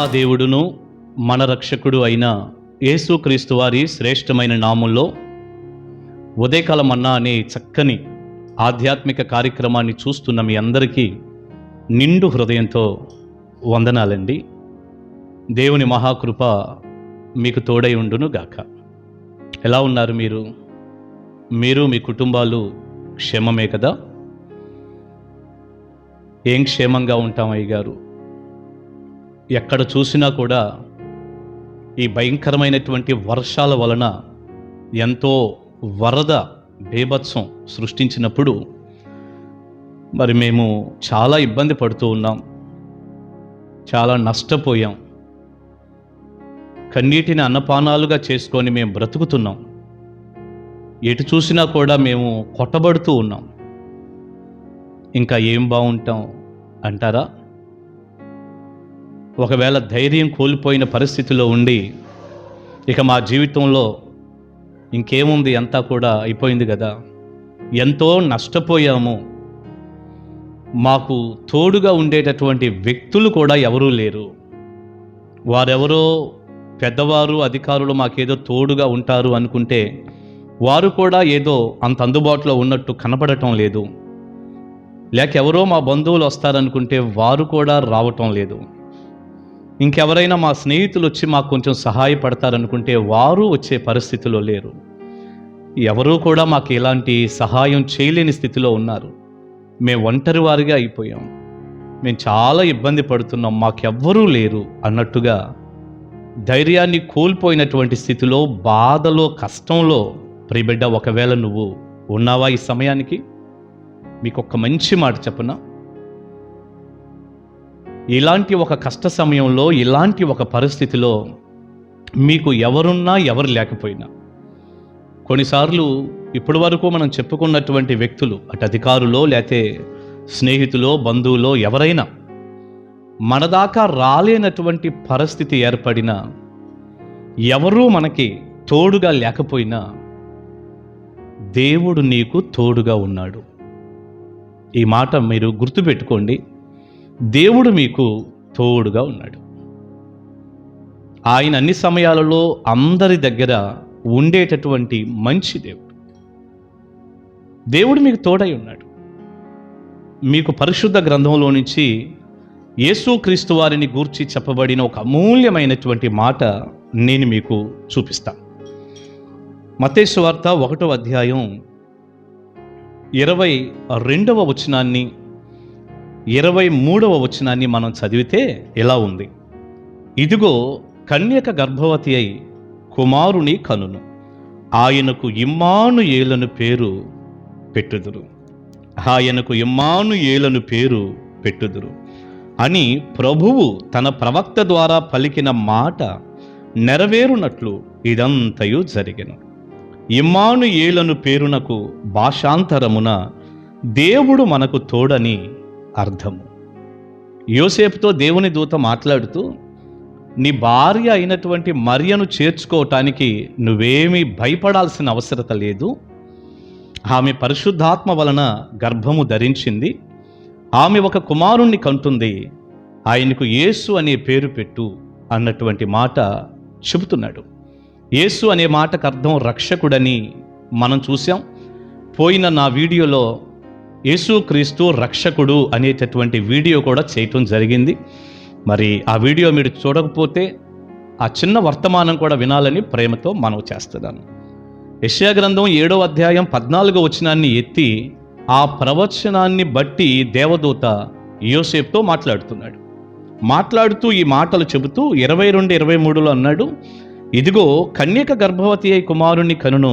మహాదేవుడును మన రక్షకుడు అయిన యేసుక్రీస్తు వారి శ్రేష్టమైన నామంలో ఉదయకాలం మన్నా అనే చక్కని ఆధ్యాత్మిక కార్యక్రమాన్ని చూస్తున్న మీ అందరికీ నిండు హృదయంతో వందనాలండి. దేవుని మహాకృప మీకు తోడై ఉండును గాక. ఎలా ఉన్నారు మీరు మీ కుటుంబాలు క్షేమమే కదా? ఏం క్షేమంగా ఉంటాం అయ్యగారు? ఎక్కడ చూసినా కూడా ఈ భయంకరమైనటువంటి వర్షాల వలన ఎంతో వరద బీభత్సం సృష్టించినప్పుడు మరి మేము చాలా ఇబ్బంది పడుతూ ఉన్నాం, చాలా నష్టపోయాం. కన్నీటిని అన్నపానాలుగా చేసుకొని మేము బ్రతుకుతున్నాం. ఎటు చూసినా కూడా మేము కొట్టబడుతూ ఉన్నాం. ఇంకా ఏం బాగుంటాం అంటారా? ఒకవేళ ధైర్యం కోల్పోయిన పరిస్థితిలో ఉండి ఇక మా జీవితంలో ఇంకేముంది, అంతా కూడా అయిపోయింది కదా, ఎంతో నష్టపోయాము, మాకు తోడుగా ఉండేటటువంటి వ్యక్తులు కూడా ఎవరూ లేరు, వారెవరో పెద్దవారు అధికారులు మాకేదో తోడుగా ఉంటారు అనుకుంటే వారు కూడా ఏదో అంత అందుబాటులో ఉన్నట్టు కనపడటం లేదు, లేక ఎవరో మా బంధువులు వస్తారనుకుంటే వారు కూడా రావటం లేదు, ఇంకెవరైనా మా స్నేహితులు వచ్చి మాకు కొంచెం సహాయపడతారనుకుంటే వారు వచ్చే పరిస్థితిలో లేరు. ఎవరూ కూడా మాకు ఎలాంటి సహాయం చేయలేని స్థితిలో ఉన్నారు. మేము ఒంటరి వారిగా అయిపోయాం, మేము చాలా ఇబ్బంది పడుతున్నాం, మాకెవ్వరూ లేరు అన్నట్టుగా ధైర్యాన్ని కోల్పోయినటువంటి స్థితిలో, బాధలో, కష్టంలో ప్రియబిడ్డ ఒకవేళ నువ్వు ఉన్నావా ఈ సమయానికి? మీకు ఒక మంచి మాట చెప్పనా? ఇలాంటి ఒక కష్ట సమయంలో, ఇలాంటి ఒక పరిస్థితిలో మీకు ఎవరున్నా ఎవరు లేకపోయినా, కొన్నిసార్లు ఇప్పటి వరకు మనం చెప్పుకున్నటువంటి వ్యక్తులు, అటు అధికారులో లేతే స్నేహితులో బంధువులో ఎవరైనా మన దాకా రాలేనటువంటి పరిస్థితి ఏర్పడినా, ఎవరూ మనకి తోడుగా లేకపోయినా దేవుడు నీకు తోడుగా ఉన్నాడు. ఈ మాట మీరు గుర్తుపెట్టుకోండి. దేవుడు మీకు తోడుగా ఉన్నాడు. ఆయన అన్ని సమయాలలో అందరి దగ్గర ఉండేటటువంటి మంచి దేవుడు. దేవుడు మీకు తోడై ఉన్నాడు. మీకు పరిశుద్ధ గ్రంథంలో నుంచి యేసుక్రీస్తు వారిని గూర్చి చెప్పబడిన ఒక అమూల్యమైనటువంటి మాట నేను మీకు చూపిస్తాను. మత్తయి సువార్త 1వ అధ్యాయం 22వ వచనాన్ని 23వ వచనాన్ని మనం చదివితే ఎలా ఉంది? ఇదిగో కన్యక గర్భవతి అయి కుమారుని కనును, ఆయనకు ఇమ్మానుయేలను పేరు పెట్టుదురు, ఆయనకు ఇమ్మానుయేలను పేరు పెట్టుదురు అని ప్రభువు తన ప్రవక్త ద్వారా పలికిన మాట నెరవేరునట్లు ఇదంతయు జరిగెను. ఇమ్మానుయేలను పేరునకు భాషాంతరమున దేవుడు మనకు తోడని అర్థము. యోసేపుతో దేవుని దూత మాట్లాడుతూ, నీ భార్య అయినటువంటి మరియను చేర్చుకోవటానికి నువ్వేమీ భయపడాల్సిన అవసరత లేదు, ఆమె పరిశుద్ధాత్మ వలన గర్భము ధరించింది, ఆమె ఒక కుమారుణ్ణి కంటుంది, ఆయనకు యేసు అనే పేరు పెట్టు అన్నటువంటి మాట చెబుతున్నాడు. యేసు అనే మాటకు అర్థం రక్షకుడని మనం చూసాం. పోయిన నా వీడియోలో యేసుక్రీస్తు రక్షకుడు అనేటటువంటి వీడియో కూడా చేయటం జరిగింది. మరి ఆ వీడియో మీరు చూడకపోతే ఆ చిన్న వర్తమానం కూడా వినాలని ప్రేమతో మనవి చేస్తున్నాను. యెషయా గ్రంథం 7వ అధ్యాయం 14వ వచనాన్ని ఎత్తి ఆ ప్రవచనాన్ని బట్టి దేవదూత యోసేపుతో మాట్లాడుతూ ఈ మాటలు చెబుతూ 22, 23లో అన్నాడు, ఇదిగో కన్యక గర్భవతి అయి కుమారుని కనును,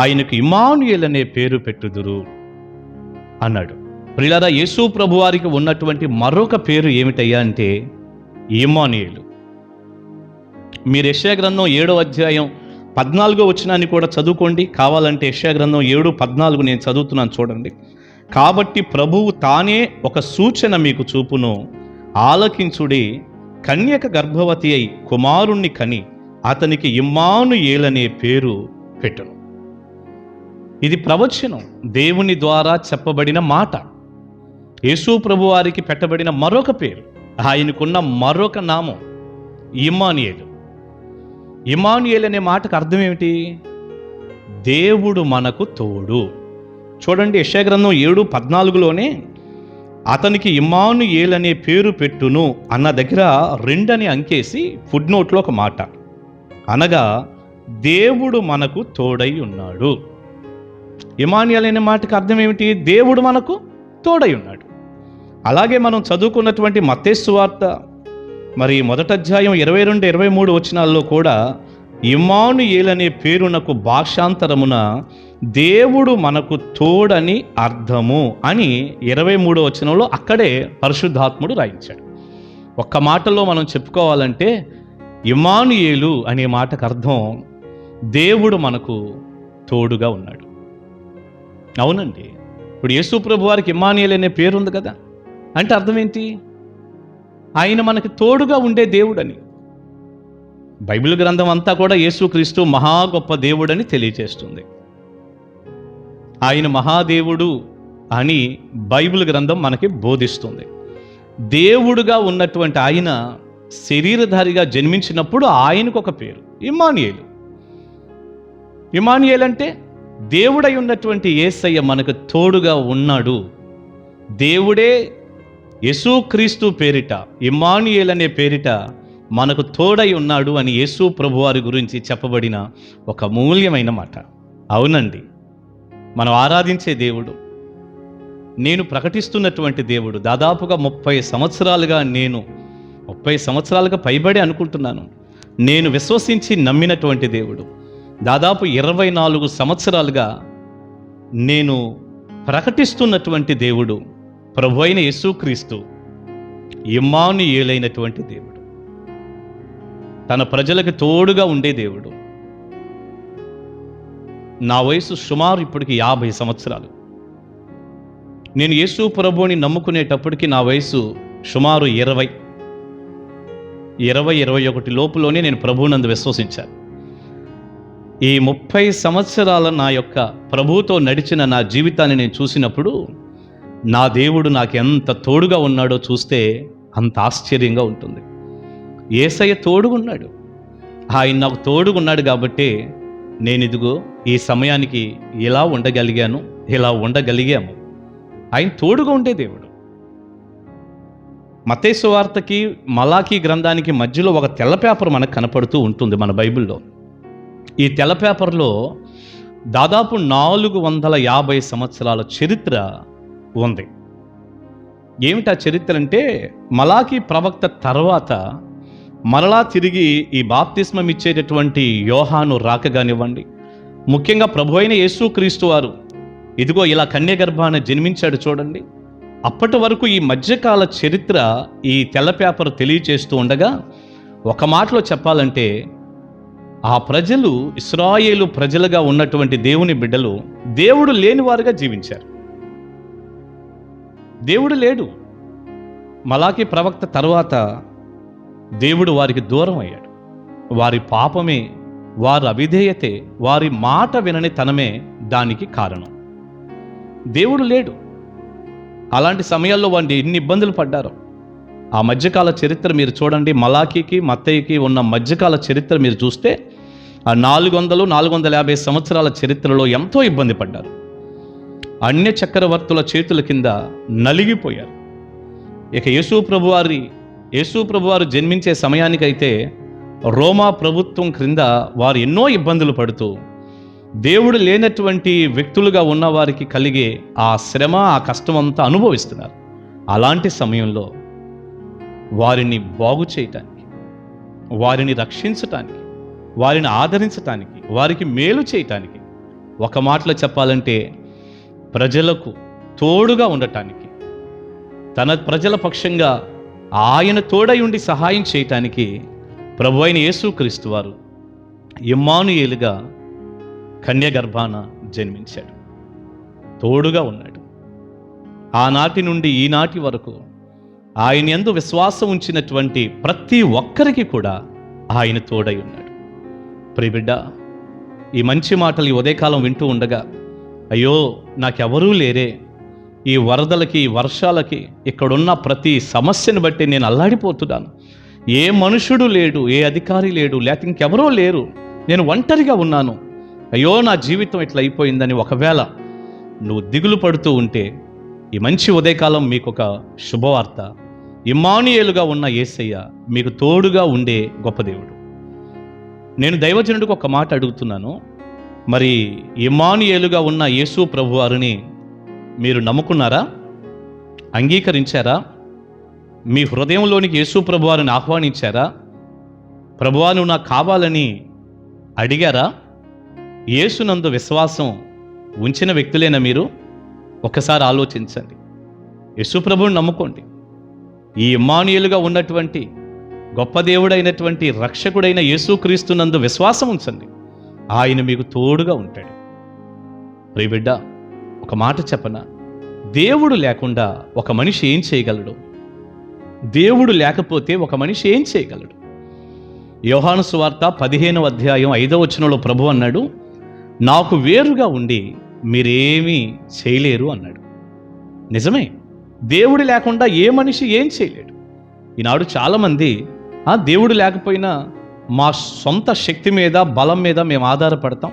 ఆయనకు ఇమ్మానుయేల్ అనే పేరు పెట్టుదురు అన్నాడు. ప్రియులారా, యేసు ప్రభువారికి ఉన్నటువంటి మరొక పేరు ఏమిటయ్యా అంటే ఇమ్మానుయేలు. మీరు యెషయా గ్రంథం 7వ అధ్యాయం 14వ వచనాన్ని కూడా చదువుకోండి. కావాలంటే యెషయా గ్రంథం 7:14 నేను చదువుతున్నాను చూడండి. కాబట్టి ప్రభువు తానే ఒక సూచన మీకు చూపును, ఆలకించుడి, కన్యక గర్భవతి అయి కుమారుణ్ణి కని అతనికి ఇమ్మానుయేలనే పేరు పెట్టును. ఇది ప్రవచనం, దేవుని ద్వారా చెప్పబడిన మాట. యేసు ప్రభువారికి పెట్టబడిన మరొక పేరు, ఆయనకున్న మరొక నామం ఇమ్మానుయేలు. ఇమ్మానుయేలు అనే మాటకు అర్థం ఏమిటి? దేవుడు మనకు తోడు. చూడండి, యెషయా గ్రంథం 7:14లోనే అతనికి ఇమ్మానుయేలు అనే పేరు పెట్టును అన్న దగ్గర 2 అని అంకేసి ఫుడ్ నోట్లో ఒక మాట, అనగా దేవుడు మనకు తోడై ఉన్నాడు. ఇమ్మానుయేలు అనే మాటకు అర్థం ఏమిటి? దేవుడు మనకు తోడై ఉన్నాడు. అలాగే మనం చదువుకున్నటువంటి మత్తయి సువార్త మరి 1వ అధ్యాయం 22-23 వచనాల్లో కూడా ఇమ్మానుయేలు అనే పేరునకు భాషాంతరమున దేవుడు మనకు తోడని అర్థము అని 23వ వచనంలో అక్కడే పరిశుద్ధాత్ముడు రాయించాడు. ఒక్క మాటలో మనం చెప్పుకోవాలంటే ఇమ్మానుయేలు అనే మాటకు అర్థం దేవుడు మనకు తోడుగా ఉన్నాడు. అవునండి, ఇప్పుడు యేసు ప్రభు వారికి ఇమ్మానుయేలు అనే పేరు ఉంది కదా, అంటే అర్థం ఏంటి? ఆయన మనకి తోడుగా ఉండే దేవుడని. బైబిల్ గ్రంథం అంతా కూడా యేసుక్రీస్తు మహా గొప్ప దేవుడని తెలియజేస్తుంది. ఆయన మహాదేవుడు అని బైబిల్ గ్రంథం మనకి బోధిస్తుంది. దేవుడుగా ఉన్నటువంటి ఆయన శరీరధారిగా జన్మించినప్పుడు ఆయనకు ఒక పేరు ఇమ్మానుయేలు. ఇమ్మానుయేలు అంటే దేవుడై ఉన్నటువంటి యేసయ్య మనకు తోడుగా ఉన్నాడు. దేవుడే యేసుక్రీస్తు పేరిట, ఇమ్మానుయేలు అనే పేరిట మనకు తోడై ఉన్నాడు అని యేసు ప్రభువారి గురించి చెప్పబడిన ఒక మూల్యమైన మాట. అవునండి, మనం ఆరాధించే దేవుడు, నేను ప్రకటిస్తున్నటువంటి దేవుడు, దాదాపుగా 30 సంవత్సరాలుగా 30 సంవత్సరాలుగా పైబడి అనుకుంటున్నాను, నేను విశ్వసించి నమ్మినటువంటి దేవుడు, దాదాపు 24 సంవత్సరాలుగా నేను ప్రకటిస్తున్నటువంటి దేవుడు, ప్రభు అయిన యేసుక్రీస్తు ఇమ్మానుయేలైనటువంటి దేవుడు, తన ప్రజలకు తోడుగా ఉండే దేవుడు. నా వయసు సుమారు ఇప్పటికి 50 సంవత్సరాలు. నేను యేసు ప్రభువుని నమ్ముకునేటప్పటికి నా వయసు సుమారు 20-21 లోపులోనే నేను ప్రభువునందు విశ్వసించాను. ఈ 30 సంవత్సరాల నా యొక్క ప్రభువుతో నడిచిన నా జీవితాన్ని నేను చూసినప్పుడు నా దేవుడు నాకు ఎంత తోడుగా ఉన్నాడో చూస్తే అంత ఆశ్చర్యంగా ఉంటుంది. యేసయ్య తోడుగున్నాడు. ఆయన నాకు తోడుగున్నాడు కాబట్టి నేను ఇదిగో ఈ సమయానికి ఇలా ఉండగలిగాము. ఆయన తోడుగా ఉండే దేవుడు. మత్తయి సువార్తకి మలాకీ గ్రంథానికి మధ్యలో ఒక తెల్ల పేపర్ మనకు కనపడుతూ ఉంటుంది మన బైబిల్లో. ఈ తెల్ల పేపర్లో దాదాపు 450 సంవత్సరాల చరిత్ర ఉంది. ఏమిటా చరిత్ర అంటే, మలాకీ ప్రవక్త తర్వాత మరలా తిరిగి ఈ బాప్తిస్మం ఇచ్చేటటువంటి యోహాను రాకగానివ్వండి, ముఖ్యంగా ప్రభు అయిన యేసుక్రీస్తు వారు ఇదిగో ఇలా కన్యగర్భాన జన్మించాడు చూడండి, అప్పటి వరకు ఈ మధ్యకాల చరిత్ర ఈ తెల్ల పేపర్ తెలియచేస్తూ ఉండగా, ఒక మాటలో చెప్పాలంటే ఆ ప్రజలు ఇశ్రాయేలు ప్రజలుగా ఉన్నటువంటి దేవుని బిడ్డలు దేవుడు లేనివారుగా జీవించారు. దేవుడు లేడు. మలాకీ ప్రవక్త తర్వాత దేవుడు వారికి దూరం అయ్యాడు. వారి పాపమే, వారి అవిధేయతే, వారి మాట వినని తనమే దానికి కారణం. దేవుడు లేడు. అలాంటి సమయాల్లో వారు ఎన్ని ఇబ్బందులు పడ్డారో ఆ మధ్యకాల చరిత్ర మీరు చూడండి. మలాకీకి మత్తయికి ఉన్న మధ్యకాల చరిత్ర మీరు చూస్తే ఆ 400-450 సంవత్సరాల చరిత్రలో ఎంతో ఇబ్బంది పడ్డారు. అన్య చక్రవర్తుల చేతుల కింద నలిగిపోయారు. ఇక యేసు ప్రభువారు జన్మించే సమయానికైతే రోమా ప్రభుత్వం క్రింద వారు ఎన్నో ఇబ్బందులు పడుతూ దేవుడు లేనటువంటి వ్యక్తులుగా ఉన్న వారికి కలిగే ఆ శ్రమ, ఆ కష్టం అంతా అనుభవిస్తున్నారు. అలాంటి సమయంలో వారిని బాగు చేయటానికి, వారిని రక్షించటానికి, వారిని ఆదరించటానికి, వారికి మేలు చేయటానికి, ఒక మాటలో చెప్పాలంటే ప్రజలకు తోడుగా ఉండటానికి, తన ప్రజల పక్షంగా ఆయన తోడై ఉండి సహాయం చేయటానికి ప్రభు అయిన యేసుక్రీస్తు వారు ఇమ్మానుయేలుగా కన్యగర్భాన జన్మించాడు. తోడుగా ఉన్నాడు. ఆనాటి నుండి ఈనాటి వరకు ఆయన యందు విశ్వాసం ఉంచినటువంటి ప్రతి ఒక్కరికి కూడా ఆయన తోడై ఉన్నాడు. ప్రియబిడ్డ, ఈ మంచి మాటలు ఈ ఉదయకాలం వింటూ ఉండగా, అయ్యో నాకెవరూ లేరే, ఈ వరదలకి, వర్షాలకి, ఇక్కడున్న ప్రతి సమస్యను బట్టి నేను అల్లాడిపోతున్నాను. ఏ మనుషుడు లేడు, ఏ అధికారి లేడు, లేకపోతే ఇంకెవరో లేరు, నేను ఒంటరిగా ఉన్నాను, అయ్యో నా జీవితం ఇట్లా అయిపోయిందని ఒకవేళ నువ్వు దిగులు పడుతూ ఉంటే ఈ మంచి ఉదయకాలం మీకు ఒక శుభవార్త. ఇమ్మానుయేలుగా ఉన్న యేసయ్య మీకు తోడుగా ఉండే గొప్ప దేవుడు. నేను దైవజనుడికి ఒక మాట అడుగుతున్నాను. మరి ఇమ్మానుయేలుగా ఉన్న యేసు ప్రభువారిని మీరు నమ్ముకున్నారా? అంగీకరించారా? మీ హృదయంలోనికి యేసు ప్రభువారిని ఆహ్వానించారా? ప్రభువా నువ్వు నాకు కావాలని అడిగారా? యేసునందు విశ్వాసం ఉంచిన వ్యక్తులేనా మీరు? ఒక్కసారి ఆలోచించండి. యేసు ప్రభువుని నమ్ముకోండి. ఈ ఇమ్మానుయేలుగా ఉన్నటువంటి గొప్ప దేవుడైనటువంటి రక్షకుడైన యేసుక్రీస్తునందు విశ్వాసం ఉంచండి. ఆయన మీకు తోడుగా ఉంటాడు. ప్రియబిడ్డ, ఒక మాట చెప్పనా? దేవుడు లేకుండా ఒక మనిషి ఏం చేయగలడు? దేవుడు లేకపోతే ఒక మనిషి ఏం చేయగలడు? యోహాను సువార్త 15వ అధ్యాయం 5వ వచనంలో ప్రభు అన్నాడు, నాకు వేరుగా ఉండి మీరేమీ చేయలేరు అన్నాడు. నిజమే, దేవుడు లేకుండా ఏ మనిషి ఏం చేయలేడు. ఈనాడు చాలామంది దేవుడు లేకపోయినా మా సొంత శక్తి మీద, బలం మీద మేము ఆధారపడతాం,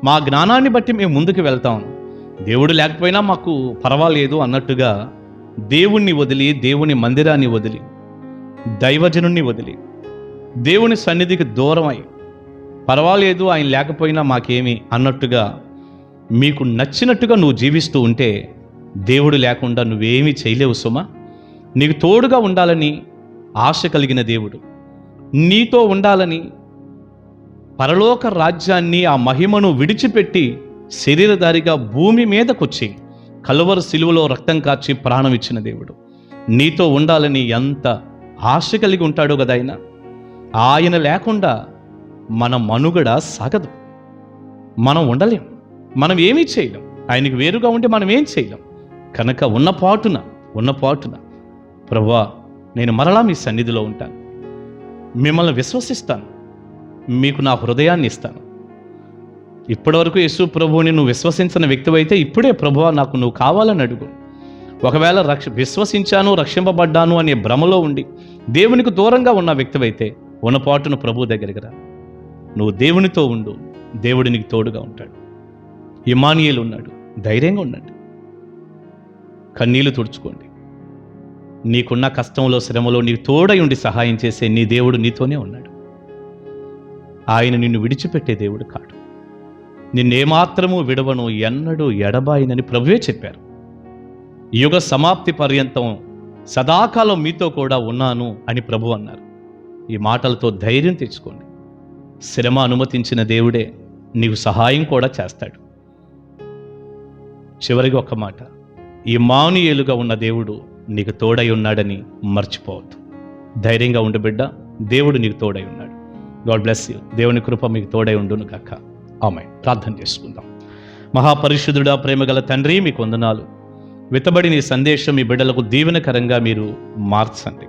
మా జ్ఞానాన్ని బట్టి మేము ముందుకు వెళ్తాం, దేవుడు లేకపోయినా మాకు పర్వాలేదు అన్నట్టుగా దేవుణ్ణి వదిలి, దేవుని మందిరాన్ని వదిలి, దైవజనుణ్ణి వదిలి, దేవుని సన్నిధికి దూరమై పర్వాలేదు ఆయన లేకపోయినా మాకేమి అన్నట్టుగా మీకు నచ్చినట్టుగా నువ్వు జీవిస్తూ ఉంటే దేవుడు లేకుండా నువ్వేమీ చేయలేవు సుమా. నీకు తోడుగా ఉండాలని ఆశ కలిగిన దేవుడు, నీతో ఉండాలని పరలోక రాజ్యాన్ని, ఆ మహిమను విడిచిపెట్టి శరీరధారిగా భూమి మీదకొచ్చి కలువరు సిలువలో రక్తం కార్చి ప్రాణం ఇచ్చిన దేవుడు నీతో ఉండాలని ఎంత ఆశ కలిగి ఉంటాడో కదా ఆయన. ఆయన లేకుండా మన మనుగడ సాగదు. మనం ఉండలేం, మనం ఏమీ చేయలేం. ఆయనకు వేరుగా ఉంటే మనం ఏం చేయలేం. కనుక ఉన్న పాటున ప్రభువా నేను మరలా మీ సన్నిధిలో ఉంటాను, మిమ్మల్ని విశ్వసిస్తాను, మీకు నా హృదయాన్ని ఇస్తాను. ఇప్పటివరకు యేసు ప్రభువుని నువ్వు విశ్వసించిన వ్యక్తివైతే ఇప్పుడే ప్రభువా నాకు నువ్వు కావాలని అడుగు. ఒకవేళ విశ్వసించాను, రక్షింపబడ్డాను అనే భ్రమలో ఉండి దేవునికి దూరంగా ఉన్న వ్యక్తివైతే ఉన్నపాటును ప్రభు దగ్గరికి రా. నువ్వు దేవునితో ఉండు, దేవుడు నీకు తోడుగా ఉంటాడు. ఇమ్మానుయేలు ఉన్నాడు, ధైర్యంగా ఉండండి, కన్నీళ్లు తుడుచుకోండి. నీకున్న కష్టంలో, శ్రమలో నీకు తోడై ఉండి సహాయం చేసే నీ దేవుడు నీతోనే ఉన్నాడు. ఆయన నిన్ను విడిచిపెట్టే దేవుడు కాడు. నిన్నేమాత్రము విడవను, ఎన్నడూ ఎడబాయినని ప్రభువే చెప్పారు. యుగ సమాప్తి పర్యంతం సదాకాలం మీతో కూడా ఉన్నాను అని ప్రభు అన్నారు. ఈ మాటలతో ధైర్యం తెచ్చుకోండి. శ్రమ అనుమతించిన దేవుడే నీకు సహాయం కూడా చేస్తాడు. చివరిగా ఒక మాట, ఇమ్మానుయేలుగా ఉన్న దేవుడు నీకు తోడై ఉన్నాడని మర్చిపోవద్దు. ధైర్యంగా ఉండు బిడ్డ, దేవుడు నీకు తోడై ఉన్నాడు. God bless you. దేవుని కృప మీకు తోడై ఉండును గాక. ఆమేన్. ప్రార్థన చేసుకుందాం. మహాపరిశుద్ధుడా, ప్రేమగల తండ్రి, మీకు వందనాలు. విత్తబడిన ఈ సందేశం మీ బిడ్డలకు దీవెనకరంగా మీరు మార్చండి.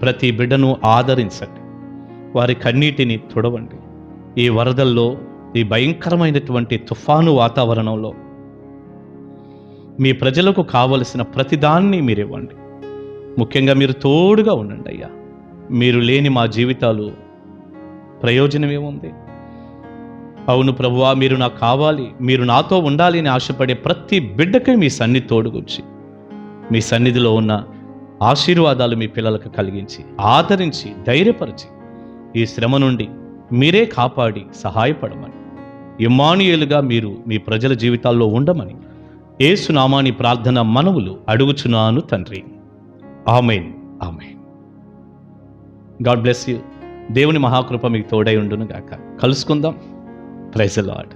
ప్రతి బిడ్డను ఆదరించండి, వారి కన్నీటిని తుడవండి. ఈ వరదల్లో, ఈ భయంకరమైనటువంటి తుఫాను వాతావరణంలో మీ ప్రజలకు కావలసిన ప్రతిదాన్ని మీరు ఇవ్వండి. ముఖ్యంగా మీరు తోడుగా ఉండండి అయ్యా. మీరు లేని మా జీవితాలు ప్రయోజనమేముంది? అవును ప్రభువా, మీరు నాకు కావాలి, మీరు నాతో ఉండాలి అని ఆశపడే ప్రతి బిడ్డకి మీ సన్నిధి తోడుకొచ్చి, మీ సన్నిధిలో ఉన్న ఆశీర్వాదాలు మీ పిల్లలకు కలిగించి, ఆదరించి, ధైర్యపరిచి, ఈ శ్రమ నుండి మీరే కాపాడి సహాయపడమని, ఇమ్మానుయేలుగా మీరు మీ ప్రజల జీవితాల్లో ఉండమని యేసు నామాని ప్రార్థన మనవులు అడుగుచున్నాను తండ్రి. Amen. Amen. God bless you. దేవుని మహాకృప మీకు తోడై ఉండును గాక. కలుసుకుందాం. Praise the lord.